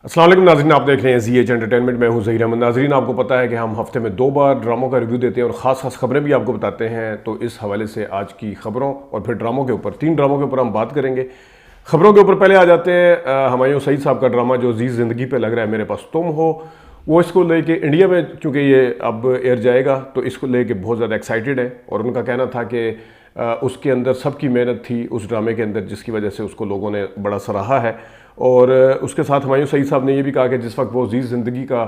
अस्सलाम वालेकुम नाज़रीन, आप देख रहे हैं ZH एंटरटेनमेंट। मैं हूं ज़हीर अहमद। नाज़रीन, आपको पता है कि हम हफ्ते में 2 बार ड्रामों का रिव्यू देते हैं और ख़ास खबरें भी आपको बताते हैं। तो इस हवाले से आज की खबरों और फिर ड्रामों के ऊपर 3 ड्रामों के ऊपर हम बात करेंगे। खबरों के ऊपर पहले आ जाते हैं हुमायूं सईद साहब का ड्रामा जो जी ज़िंदगी पे लग रहा है मेरे पास तुम हो। वो इसको लेके इंडिया में चूँकि ये अब एयर जाएगा तो इसको लेके बहुत ज़्यादा एक्साइटेड है और उनका कहना था कि उसके अंदर सबकी मेहनत थी उस ड्रामे के अंदर, जिसकी वजह से उसको लोगों ने बड़ा सराहा है। और उसके साथ हुमायूं सईद साहब ने ये भी कहा कि जिस वक्त वो जी ज़िंदगी का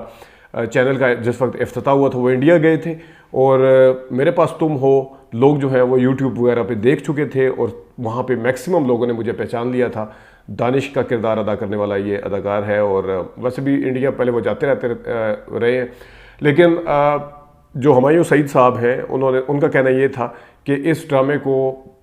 चैनल का जिस वक्त इफ्तिताह हुआ था वो इंडिया गए थे और मेरे पास तुम हो लोग जो है वो यूट्यूब वगैरह पे देख चुके थे और वहाँ पे मैक्सिमम लोगों ने मुझे पहचान लिया था। दानिश का किरदार अदा करने वाला ये अदाकार है और वैसे भी इंडिया पहले वो जाते रहते रहे हैं। लेकिन जो हुमायूं सईद साहब हैं उनका कहना ये था कि इस ड्रामे को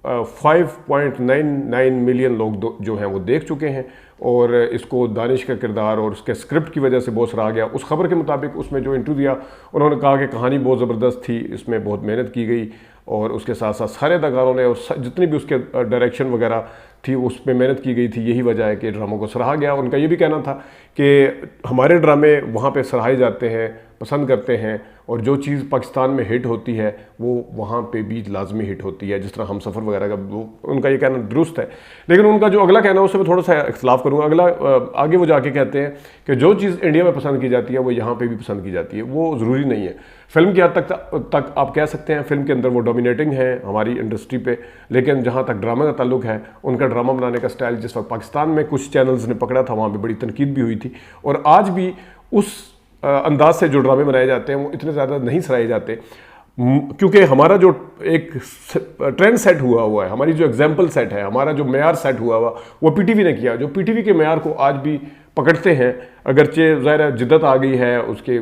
5.99 मिलियन लोग जो हैं वो देख चुके हैं और इसको दानिश का किरदार और उसके स्क्रिप्ट की वजह से बहुत सराहा गया। उस खबर के मुताबिक उसमें जो इंटरव्यू दिया उन्होंने कहा कि कहानी बहुत ज़बरदस्त थी, इसमें बहुत मेहनत की गई और उसके साथ साथ सारे अदाकारों ने और जितनी भी उसके डायरेक्शन वगैरह थी उस पर मेहनत की गई थी। यही वजह है कि ड्रामों को सराहा गया। उनका ये भी कहना था कि हमारे ड्रामे वहाँ पे सराहे जाते हैं, पसंद करते हैं और जो चीज़ पाकिस्तान में हिट होती है वो वहाँ पे भी लाजमी हिट होती है, जिस तरह हम सफ़र वगैरह का। वो उनका ये कहना दुरुस्त है। लेकिन उनका जो अगला कहना है उससे मैं थोड़ा सा इख्तलाफ करूँगा। अगला आगे वो जाके कहते हैं कि जो चीज़ इंडिया में पसंद की जाती है वो यहाँ पे भी पसंद की जाती है। वो ज़रूरी नहीं है। फिल्म की हद तक आप कह सकते हैं फिल्म के अंदर वो डोमिनेटिंग है हमारी इंडस्ट्री पे, लेकिन जहाँ तक ड्रामा का ताल्लुक है उनका ड्रामा बनाने का स्टाइल जिस वक्त पाकिस्तान में कुछ चैनल्स ने पकड़ा था वहाँ पर बड़ी तनकीद भी हुई थी और आज भी उस अंदाज से जो ड्रामे बनाए जाते हैं वो इतने ज़्यादा नहीं सराहे जाते क्योंकि हमारा जो एक ट्रेंड सेट हुआ है, हमारी जो एग्जाम्पल सेट है, हमारा जो मेयार सेट हुआ वो पीटीवी ने किया। जो पीटीवी के मेयार को आज भी पकड़ते हैं, अगरचे ज़ाहिर जिद्दत आ गई है, उसके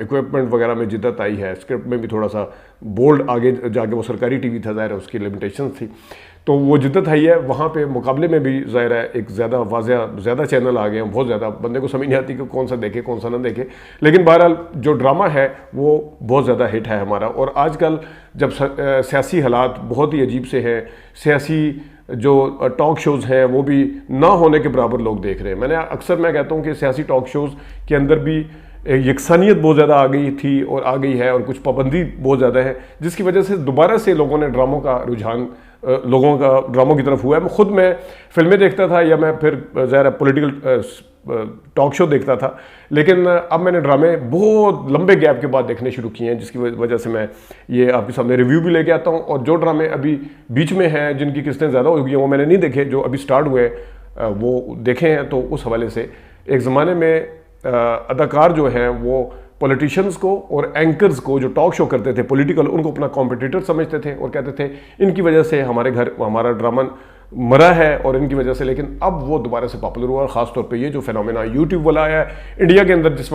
इक्विपमेंट वगैरह में जिद्दत आई है, स्क्रिप्ट में भी थोड़ा सा बोल्ड आगे जाके वो सरकारी टीवी था, ज़ाहिर उसकी लिमिटेशंस थी तो वो जिद्दत आई है। वहाँ पे मुकाबले में भी ज़ाहिर है एक ज़्यादा चैनल आ गए हैं, बहुत ज़्यादा बंदे को समझ नहीं आती कि कौन सा देखे कौन सा ना देखे। लेकिन बहरहाल जो ड्रामा है वो बहुत ज़्यादा हिट है हमारा। और आजकल जब सियासी हालात बहुत ही अजीब से हैं, सियासी जो टॉक शोज़ हैं वो भी ना होने के बराबर लोग देख रहे हैं। मैं कहता हूँ कि सियासी टॉक शोज़ के अंदर भी यकसानियत बहुत ज़्यादा आ गई थी और आ गई है और कुछ पाबंदी बहुत ज़्यादा है, जिसकी वजह से दोबारा से लोगों ने ड्रामों का रुझान लोगों का ड्रामों की तरफ हुआ है। मैं फिल्में देखता था या मैं फिर ज़ाहिर पॉलिटिकल टॉक शो देखता था, लेकिन अब मैंने ड्रामे बहुत लंबे गैप के बाद देखने शुरू किए हैं, जिसकी वजह से मैं ये आपके सामने रिव्यू भी लेके आता हूँ। और जो ड्रामे अभी बीच में हैं जिनकी किस्तें ज़्यादा हो गई हैं वो मैंने नहीं देखे, जो अभी स्टार्ट हुए वो देखे हैं। तो उस हवाले से एक ज़माने में अदाकार जो हैं वो पॉलिटिशियंस को और एंकर्स को जो टॉक शो करते थे पॉलिटिकल, उनको अपना कॉम्पिटिटर समझते थे और कहते थे इनकी वजह से हमारा ड्रामा मरा है और इनकी वजह से। लेकिन अब वो दोबारा से पॉपुलर हुआ और ख़ास तौर पे ये जो फिनोमेना यूट्यूब वाला आया है इंडिया के अंदर, जिस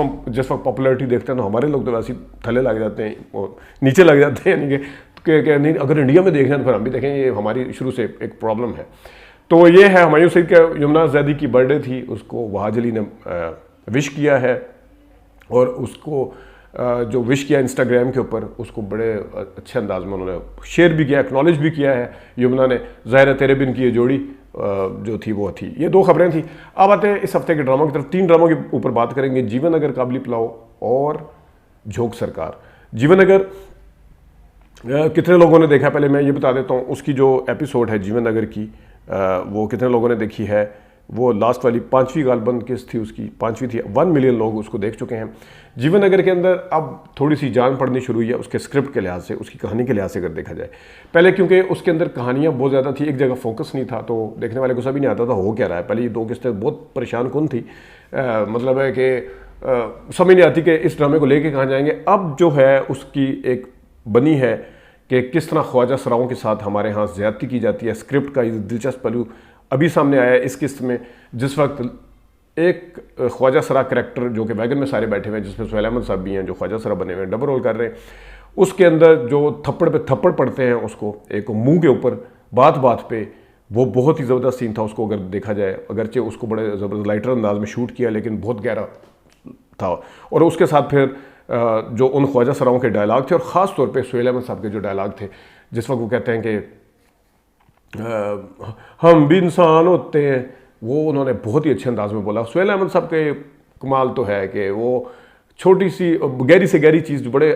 वक्त पॉपुलरिटी देखते हैं तो हमारे लोग तो वैसे ही थले लग जाते हैं और नीचे लग जाते हैं, यानी कि नहीं अगर इंडिया में देख रहे हैं तो फिर हम भी देखें। ये हमारी शुरू से एक प्रॉब्लम है। तो ये है हुमायूं सईद का यमुना जैदी की बर्थडे थी, उसको वहाज अली ने विश किया है और उसको जो विश किया इंस्टाग्राम के ऊपर उसको बड़े अच्छे अंदाज में उन्होंने शेयर भी किया, एक्नॉलेज भी किया है यमुना ने। ज़ाहिर है तेरे बिन की ये जोड़ी जो थी वो थी। ये 2 खबरें थी। अब आते हैं इस हफ्ते के ड्रामों की तरफ। 3 ड्रामों के ऊपर बात करेंगे, जीवन अगर, काबली पुलाव और झोंक सरकार। जीवन अगर कितने लोगों ने देखा पहले मैं ये बता देता हूँ। उसकी जो एपिसोड है जीवन अगर की वो कितने लोगों ने देखी है। वो लास्ट वाली 5वीं गालबंद किस्त थी उसकी, 5वीं थी। 1 मिलियन लोग उसको देख चुके हैं। जीवन अगर के अंदर अब थोड़ी सी जान पड़नी शुरू हुई है उसके स्क्रिप्ट के लिहाज से, उसकी कहानी के लिहाज से अगर देखा जाए। पहले क्योंकि उसके अंदर कहानियाँ बहुत ज़्यादा थी, एक जगह फोकस नहीं था तो देखने वाले को समझ नहीं आता था हो क्या रहा है। पहले ये 2 किस्तें बहुत परेशान कौन थी, मतलब है कि समझ नहीं आती कि इस ड्रामे को लेके कहाँ जाएंगे। अब जो है उसकी एक बनी है कि किस तरह ख्वाजा सराओं के साथ हमारे यहाँ ज़्यादती की जाती है। स्क्रिप्ट का दिलचस्प पहलू अभी सामने आया है इस किस्त में, जिस वक्त एक ख्वाजा सरा करैक्टर जो कि वैगन में सारे बैठे हुए हैं, जिसमें सुहैल अहमद साहब भी हैं जो ख्वाजा सरा बने हुए हैं, डबल रोल कर रहे हैं। उसके अंदर जो थप्पड़ पे थप्पड़ पड़ते हैं उसको एक मुंह के ऊपर बात बात पे, वो बहुत ही ज़बरदस्त सीन था। उसको अगर देखा जाए, अगरचे उसको बड़े ज़बरदस्त लाइटर अंदाज में शूट किया लेकिन बहुत गहरा था। और उसके साथ फिर जो उन ख्वाजा सराओं के डायलॉग थे और ख़ास तौर पे सुहैल अहमद साहब के जो डायलॉग थे, जिस वक्त वो कहते हैं कि हम भी इंसान होते हैं, वो उन्होंने बहुत ही अच्छे अंदाज में बोला। सुहैल अहमद साहब के कमाल तो है कि वो छोटी सी गहरी से गहरी चीज़ बड़े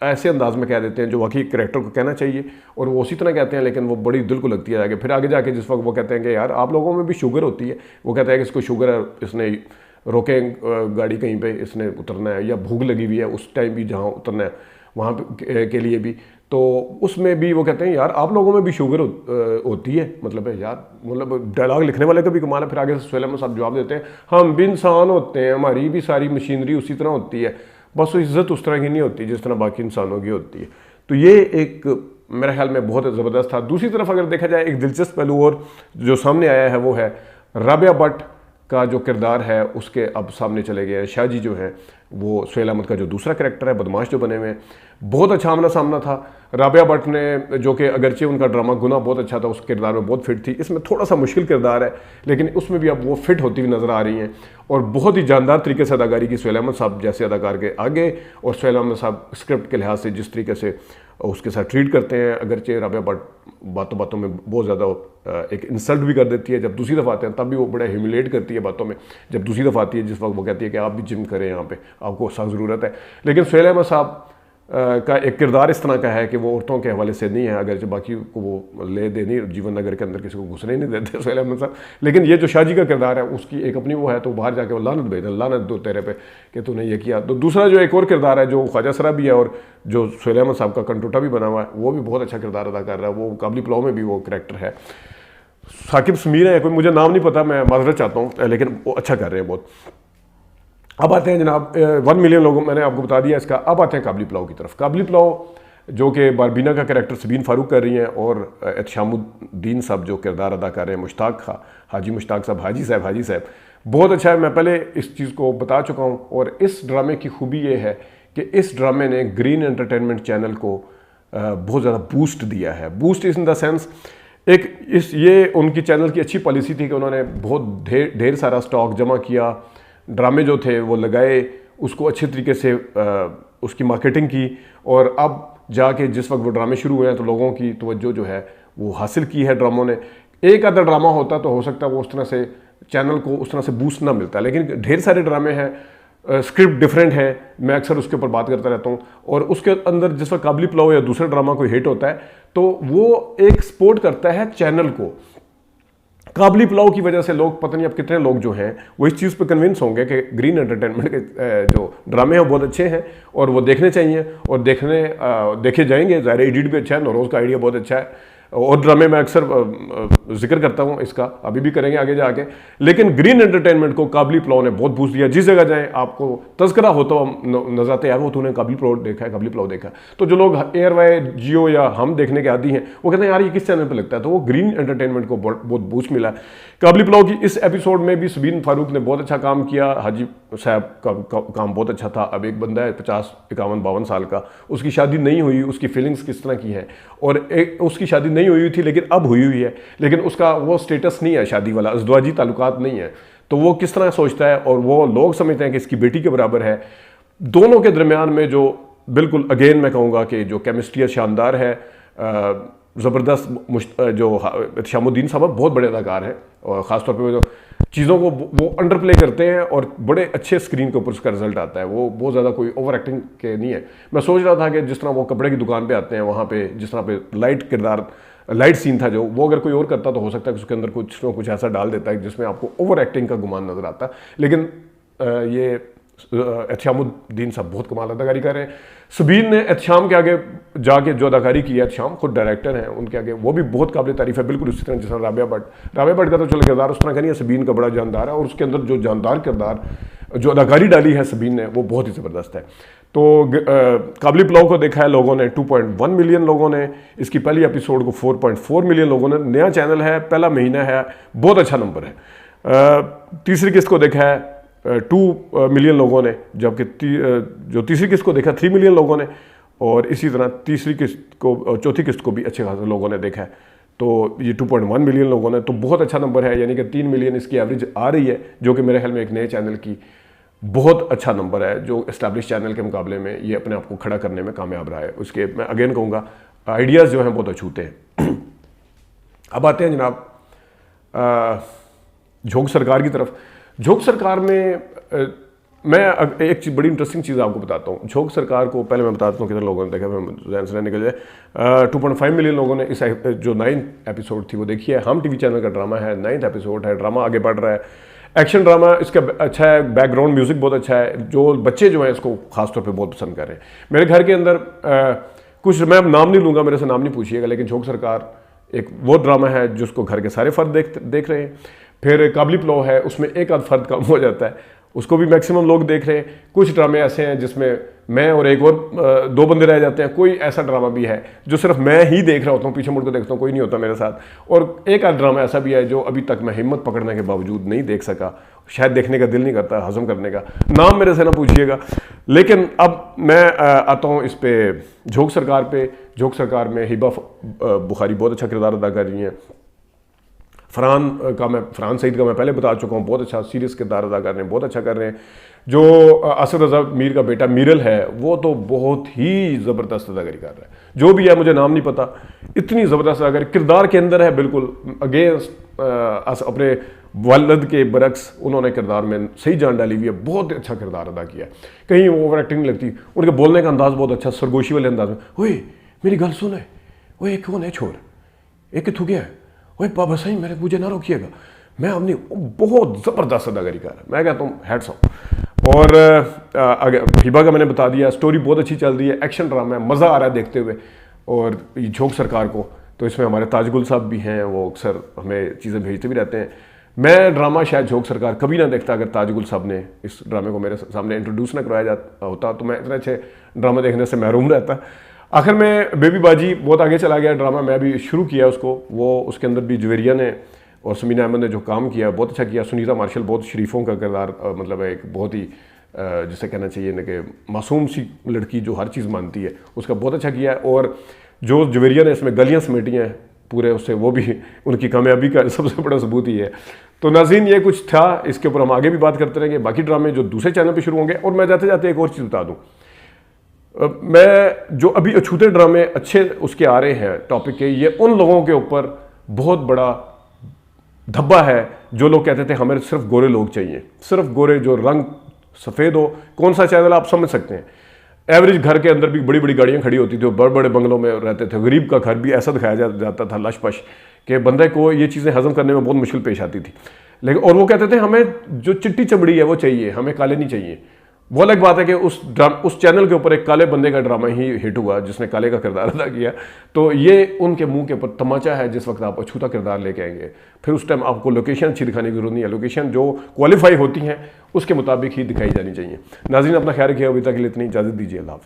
ऐसे अंदाज में कह देते हैं जो वाकई करेक्टर को कहना चाहिए, और वो उसी तरह कहते हैं, लेकिन वो बड़ी दिल को लगती है आगे। फिर आगे जाके जिस वक्त वो कहते हैं कि यार आप लोगों में भी शुगर होती है, वो कहता है कि इसको शुगर है, इसने रोके गाड़ी कहीं पे, इसने उतरना है, या भूख लगी हुई है उस टाइम भी जहाँ उतरना है वहाँ पे के लिए भी, तो उसमें भी वो कहते हैं यार आप लोगों में भी शुगर होती है। मतलब है यार, मतलब डायलॉग लिखने वाले का भी कमाल है। फिर आगे से सुहेल अहमद साहब जवाब देते हैं हम भी इंसान होते हैं, हमारी भी सारी मशीनरी उसी तरह होती है, बस वो इज़्ज़त उस तरह की नहीं होती जिस तरह बाकी इंसानों की होती है। तो ये एक मेरे ख्याल में बहुत ज़बरदस्त था। दूसरी तरफ अगर देखा जाए एक दिलचस्प पहलू और जो सामने आया है वो है राबिया भट्ट का जो किरदार है उसके अब सामने चले गए हैं। शाहजी जो है वो सुहेल अहमद का जो दूसरा कैरेक्टर है, बदमाश जो बने हुए हैं, बहुत अच्छा आमना सामना था। राबिया भट्ट ने जो कि अगरचे उनका ड्रामा गुना बहुत अच्छा था, उस किरदार में बहुत फिट थी। इसमें थोड़ा सा मुश्किल किरदार है, लेकिन उसमें भी अब वो फिट होती हुई नज़र आ रही हैं और बहुत ही जानदार तरीके से अदाकारी की सुहेल अहमद साहब जैसे अदाकार के आगे। और सुहेल अहमद साहब स्क्रिप्ट के लिहाज से जिस तरीके से उसके साथ ट्रीट करते हैं, अगरचे राबिया भट्ट बातों बातों में बहुत ज़्यादा एक इंसल्ट भी कर देती है, जब दूसरी दफ़ा आते हैं तब भी वो बड़ा ह्यूमिलेट करती है बातों में। जब दूसरी दफ़ा आती है जिस वक्त वो कहती है कि आप भी जिम करें, यहाँ पे आपको सख्त ज़रूरत है। लेकिन सुहेल अहमद साहब का एक किरदार इस तरह का है कि वो औरतों के हवाले से नहीं है, अगर जो बाकी को वो ले दे नहीं, जीवन नगर के अंदर किसी को घुसने ही नहीं देते सुहेल अहमद साहब। लेकिन ये जो शाहजी का किरदार है उसकी एक अपनी वो है, तो बाहर जाके वो लानत भेज दे, लानत दो तेरे पे कि तूने ये किया। तो दूसरा जो एक और किरदार है जो ख्वाजा सरा भी है और जो सुहेल अहमद साहब का कंटोटा भी बना हुआ है, वो भी बहुत अच्छा किरदार अदा कर रहा है। वो काबली पुलाव में भी वो करैक्टर है। साकिब समीर है, कोई मुझे नाम नहीं पता, मैं माजरत चाहता हूँ, लेकिन वो अच्छा कर रहे हैं बहुत। अब आते हैं जनाब 1 मिलियन लोगों, मैंने आपको बता दिया इसका। अब आते हैं काबली पुलाव की तरफ। काबली पुलाव जो कि बारबीना का कैरेक्टर सबीन फारूक कर रही हैं और एहतशामुद्दीन साहब जो किरदार अदा कर रहे हैं मुश्ताक खा, हाजी मुश्ताक साहब, हाजी साहब बहुत अच्छा है। मैं पहले इस चीज़ को बता चुका हूँ। और इस ड्रामे की खूबी ये है कि इस ड्रामे ने ग्रीन एंटरटेनमेंट चैनल को बहुत ज़्यादा बूस्ट दिया है। बूस्ट इन द सेंस ये उनकी चैनल की अच्छी पॉलिसी थी कि उन्होंने बहुत ढेर सारा स्टॉक जमा किया, ड्रामे जो थे वो लगाए, उसको अच्छे तरीके से उसकी मार्केटिंग की, और अब जाके जिस वक्त वो ड्रामे शुरू हुए हैं तो लोगों की तवज्जो जो है वो हासिल की है ड्रामों ने। एक आधा ड्रामा होता तो हो सकता है वो उस तरह से चैनल को उस तरह से बूस्ट ना मिलता, लेकिन ढेर सारे ड्रामे हैं, स्क्रिप्ट डिफरेंट है, मैं अक्सर उसके ऊपर बात करता रहता हूँ। और उसके अंदर जिस वक्त काबली पुलाव या दूसरा ड्रामा कोई हिट होता है तो वो एक सपोर्ट करता है चैनल को। काबली पुलाव की वजह से लोग, पता नहीं अब कितने लोग जो हैं वो इस चीज़ पे कन्विंस होंगे कि ग्रीन एंटरटेनमेंट के जो ड्रामे हैं वो बहुत अच्छे हैं और वो देखने चाहिए और देखे जाएंगे। ज़ाहिर एडिट भी अच्छा है, नौरोज़ का आइडिया बहुत अच्छा है, और ड्रामे में अक्सर जिक्र करता हूँ इसका, अभी भी करेंगे आगे जाके। लेकिन ग्रीन एंटरटेनमेंट को काबली पुलाव ने बहुत बूस्ट दिया। जिस जगह जाएँ आपको तज़किरा होता नजर आता है, यार वो तूने काबली पुलाव देखा है, काबली पुलाव देखा। तो जो लोग एयरवाई, जियो या हम देखने के आदी हैं वो कहते हैं यार ये किस चैनल पर लगता है, तो वो ग्रीन एंटरटेनमेंट को बहुत बूस्ट मिला। काबली पुलाव की इस एपिसोड में भी सबीन फारूक ने बहुत अच्छा काम किया, हाजी साहब का काम बहुत अच्छा था। अब एक बंदा है 50, 51, 52 साल का, उसकी शादी नहीं हुई, उसकी फीलिंग्स किस तरह की है, और उसकी शादी नहीं हुई थी लेकिन अब हुई है, लेकिन उसका वो स्टेटस नहीं है शादी वाला, अज़दवाजी ताल्लुकात नहीं है, तो वो किस तरह सोचता है, और वो लोग समझते हैं कि इसकी बेटी के बराबर है। दोनों के दरमियान में जो बिल्कुल अगेन मैं कहूँगा कि जो केमिस्ट्री शानदार है, ज़बरदस्त। जो एहतशामुद्दीन साहब बहुत बड़े अदाकार हैं और ख़ासतौर पे जो चीज़ों को वो अंडर प्ले करते हैं और बड़े अच्छे स्क्रीन के ऊपर उसका रिजल्ट आता है, वो बहुत ज़्यादा कोई ओवर एक्टिंग के नहीं है। मैं सोच रहा था कि जिस तरह वो कपड़े की दुकान पे आते हैं, वहाँ पे जिस तरह पे लाइट सीन था जो, वो अगर कोई और करता तो हो सकता है कि उसके अंदर कुछ ना कुछ ऐसा डाल देता है जिसमें आपको ओवर एक्टिंग का गुमान नज़र आता है। लेकिन ये एहतशामुद्दीन साहब बहुत कमाल अदाकारी कर रहे हैं। सबीन ने एहतशाम के आगे जाके जो अदाकारी की है, एहतशाम खुद डायरेक्टर हैं, उनके आगे वो भी बहुत काबिल तारीफ है, बिल्कुल उसी तरह जिस तरह राबिया भट्ट का तो चलो किरदार उस तरह का नहीं है, सबीन का बड़ा जानदार है, और उसके अंदर जो जानदार किरदार जो अदाकारी डाली है सबीन ने वो बहुत ही ज़बरदस्त है। तो काबली पुलाव को देखा है लोगों ने 2.1 मिलियन लोगों ने, इसकी पहली एपिसोड को 4.4 मिलियन लोगों ने। नया चैनल है, पहला महीना है, बहुत अच्छा नंबर है। तीसरी किस्त को देखा है 2 मिलियन लोगों ने, जबकि जो तीसरी किस्त को देखा 3 मिलियन लोगों ने, और इसी तरह तीसरी किस्त को, चौथी किस्त को भी अच्छे खासे लोगों ने देखा है। तो ये 2.1 मिलियन लोगों ने, तो बहुत अच्छा नंबर है, यानी कि 3 मिलियन इसकी एवरेज आ रही है, जो कि मेरे ख्याल में एक नए चैनल की बहुत अच्छा नंबर है, जो एस्टैब्लिश चैनल के मुकाबले में ये अपने आप को खड़ा करने में कामयाब रहा है। उसके मैं अगेन कहूँगा आइडियाज़ जो हैं बहुत अछूते हैं। अब आते हैं जनाब झोंक सरकार की तरफ। झोंक सरकार में मैं एक चीज़, बड़ी इंटरेस्टिंग चीज़ आपको बताता हूँ। झोंक सरकार को पहले मैं बताता हूँ कितने लोगों ने देखा, मैं जहन से निकल जाए। 2.5 मिलियन लोगों ने इस जो 9th एपिसोड थी वो देखी है। हम टीवी चैनल का ड्रामा है, 9th एपिसोड है, ड्रामा आगे बढ़ रहा है, एक्शन ड्रामा इसका अच्छा है, बैकग्राउंड म्यूजिक बहुत अच्छा है, जो बच्चे जो हैं इसको खासतौर पे बहुत पसंद कर रहे हैं। मेरे घर के अंदर कुछ, मैं नाम नहीं लूँगा, मेरे से नाम नहीं पूछिएगा, लेकिन झोंक सरकार एक वो ड्रामा है जिसको घर के सारे फर्द देख रहे हैं। फिर काबली प्लो है, उसमें एक आध फर्द कम हो जाता है, उसको भी मैक्सिमम लोग देख रहे हैं। कुछ ड्रामे ऐसे हैं जिसमें मैं और एक और 2 बंदे रह जाते हैं। कोई ऐसा ड्रामा भी है जो सिर्फ मैं ही देख रहा होता हूँ, पीछे मुड़ कर देखता हूँ, कोई नहीं होता मेरे साथ। और एक आध ड्रामा ऐसा भी है जो अभी तक मैं हिम्मत पकड़ने के बावजूद नहीं देख सका, शायद देखने का दिल नहीं करता, हजम करने का। नाम मेरे से ना पूछिएगा। लेकिन अब मैं आता हूँ इस पे झोंक सरकार पे। झोंक सरकार में हिबा बुखारी बहुत अच्छा किरदार अदा कर रही हैं। फरहान सईद का मैं पहले बता चुका हूँ, बहुत अच्छा सीरियस किरदार अदा कर रहे हैं, बहुत अच्छा कर रहे हैं। जो असद रज़ा मीर का बेटा मीरल है, वो तो बहुत ही ज़बरदस्त अदाकारी कर रहा है। जो भी है, मुझे नाम नहीं पता, इतनी ज़बरदस्त अदाकारी किरदार के अंदर है, बिल्कुल अगेंस्ट अपने वालिद के बरक्स उन्होंने किरदार में सही जान डाली हुई है। बहुत अच्छा किरदार अदा किया, कहीं ओवर एक्टिंग नहीं लगती। उनके बोलने का अंदाज़ बहुत अच्छा, सरगोशी वाले अंदाज में, ओए मेरी गल सुन है, ओए कौन है छोर, एक कितों गया है, ओए बाबा सही मेरे मुझे ना रोकिएगा, मैं अपनी बहुत ज़बरदस्त अदाकारी कर रहा है। मैं कहता हूँ हैट्स ऑफ। और हिबा का मैंने बता दिया, स्टोरी बहुत अच्छी चल रही है, एक्शन ड्रामा है, मज़ा आ रहा है देखते हुए। और ये झोंक सरकार को तो इसमें हमारे ताजगुल साहब भी हैं, वो अक्सर हमें चीज़ें भेजते भी रहते हैं। मैं ड्रामा शायद झोंक सरकार कभी ना देखता अगर ताजगुल साहब ने इस ड्रामे को मेरे सामने इंट्रोड्यूस ना करवाया जाता होता, तो मैं इतने अच्छे ड्रामा देखने से महरूम रहता। आखिर में बेबी बाजी बहुत आगे चला गया ड्रामा, मैं भी शुरू किया उसको। वो उसके अंदर भी जवेरिया ने और समीना अहमद ने जो काम किया बहुत अच्छा किया। सुनीता मार्शल बहुत शरीफों का किरदार, मतलब एक बहुत ही जिसे कहना चाहिए ना कि मासूम सी लड़की जो हर चीज़ मानती है, उसका बहुत अच्छा किया है। और जो जवेरिया ने इसमें गलियाँ समेटी हैं पूरे, उससे वो भी उनकी कामयाबी का सबसे बड़ा सबूत ही है। तो नाज़रीन, ये कुछ था, इसके ऊपर हम आगे भी बात करते रहेंगे। बाकी ड्रामे जो दूसरे चैनल पर शुरू होंगे। और मैं जाते जाते एक और चीज़ बता दूँ, मैं जो अभी अछूते ड्रामे अच्छे उसके आ रहे हैं टॉपिक के, ये उन लोगों के ऊपर बहुत बड़ा धब्बा है जो लोग कहते थे हमें सिर्फ गोरे लोग चाहिए, सिर्फ गोरे जो रंग सफ़ेद हो। कौन सा चैनल आप समझ सकते हैं। एवरेज घर के अंदर भी बड़ी बड़ी गाड़ियां खड़ी होती थी, और बड़े बड़े बंगलों में रहते थे। गरीब का घर भी ऐसा दिखाया जाता था लश पश कि बंदे को ये चीज़ें हजम करने में बहुत मुश्किल पेश आती थी। लेकिन और वो कहते थे हमें जो चिट्टी चमड़ी है वो चाहिए, हमें काले नहीं चाहिए। वो अलग बात है कि उस चैनल के ऊपर एक काले बंदे का ड्रामा ही हिट हुआ जिसने काले का किरदार अदा किया। तो ये उनके मुंह के ऊपर तमाचा है जिस वक्त आप अछूता किरदार लेके आएंगे। फिर उस टाइम आपको लोकेशन अच्छी दिखाने की जरूरत नहीं है, लोकेशन जो क्वालिफाई होती हैं उसके मुताबिक ही दिखाई जानी चाहिए। नाज़रीन, अपना ख्याल रखिए। अभी तक के लिए इतनी इजाज़त दीजिए। अल्लाह हाफ़िज़।